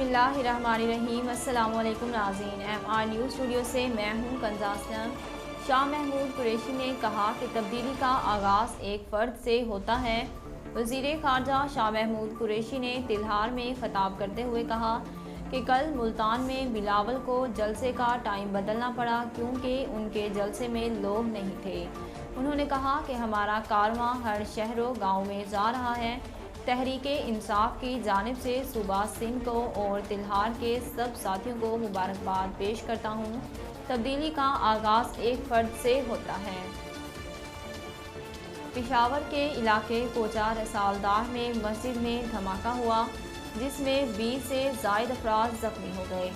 बिस्मिल्लाहिर्रहमानिर्रहीम। अस्सलाम वालेकुम नाज़रीन, MR न्यूज़ स्टूडियो से मैं हूँ कंज़ा असलम। शाह महमूद कुरैशी ने कहा कि तब्दीली का आगाज़ एक फ़र्द से होता है। वज़ीर ख़ारजा शाह महमूद कुरैशी ने तिल्हार में ख़िताब करते हुए कहा कि कल मुल्तान में बिलावल को जलसे का टाइम बदलना पड़ा क्योंकि उनके जलसे में लोग नहीं थे। उन्होंने कहा कि हमारा कारवां हर शहरों गाँव में जा रहा है। तहरीके इंसाफ की जानिब से सूबा सिंध को और तिल्हार के सब साथियों को मुबारकबाद पेश करता हूँ। तब्दीली का आगाज़ एक फ़र्द से होता है। पेशावर के इलाके कोचा रसालदार में मस्जिद में धमाका हुआ जिसमें 20 से ज़ायद अफराद ज़ख्मी हो गए।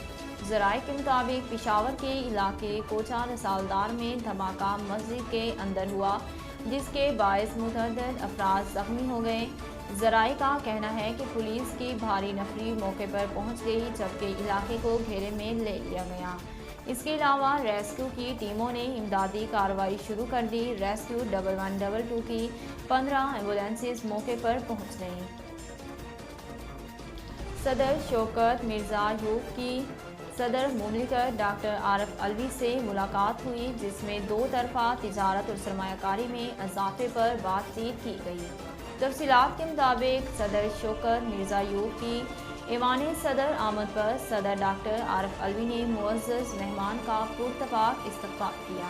ज़राए के मुताबिक पेशावर के इलाके कोचा रसालदार में धमाका मस्जिद के अंदर हुआ जिसके बायस मुतअद्दिद अफराद ज़ख्मी हो गए। ज़राए का कहना है कि पुलिस की भारी नफरी मौके पर पहुंच गई जबकि इलाके को घेरे में ले लिया गया। इसके अलावा रेस्क्यू की टीमों ने इमदादी कार्रवाई शुरू कर दी। रेस्क्यू 1112 की 15 एम्बुलेंसेस मौके पर पहुंच गईं। सदर शौकत मिर्ज़ायूब की सदर मुमलिकत डॉक्टर आरिफ अलवी से मुलाकात हुई जिसमें दो तरफा तिजारत और सरमायाकारी में इजाफे पर बातचीत की गई। तफसीलात के मुताबिक सदर शौकत मिर्ज़ायूब की ऐवान सदर आमद पर सदर डॉक्टर आरिफ अलवी ने मुअज़्ज़ज़ मेहमान का पुरतफ़ाक इस्तक़बाल किया।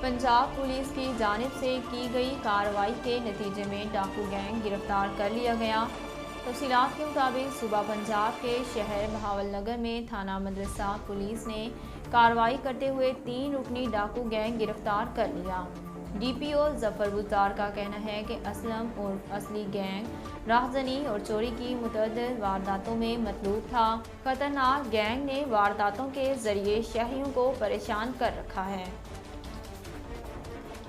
पंजाब पुलिस की जानिब से की गई कार्रवाई के नतीजे में डाकू गैंग गिरफ्तार कर लिया गया। तफसीलात के मुताबिक सूबा पंजाब के शहर बहावलनगर में थाना मदरसा पुलिस ने कार्रवाई करते हुए 3 रुकनी डाकू गैंग गिरफ्तार कर लिया। DPO जफर बुज़दार का कहना है कि असलम और असली गैंग राहज़नी और चोरी की मुतअद्दिद वारदातों में मतलूब था। खतरनाक गैंग ने वारदातों के जरिए शहरियों को परेशान कर रखा है।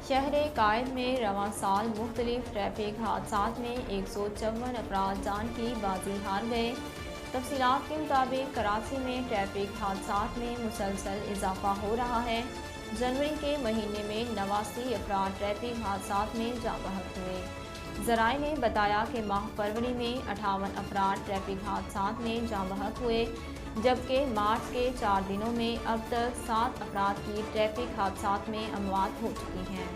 शहर कायद में रवां साल मुख्तलिफ ट्रैफिक हादसात में 154 अफराद जान की बाजी हार गए। तफसीलात के मुताबिक कराची में ट्रैफिक हादसात में मुसलसल इजाफा हो रहा है। जनवरी के महीने में 89 अफराद ट्रैफिक हादसात में जाँ बहक हुए। ज़राए ने बताया कि माह फरवरी में 58 अफराद ट्रैफिक हादसात में जाँ बहक हुए जबकि मार्च के 4 दिनों में अब तक 7 अफराद की ट्रैफिक हादसात में अमवात हो चुकी हैं।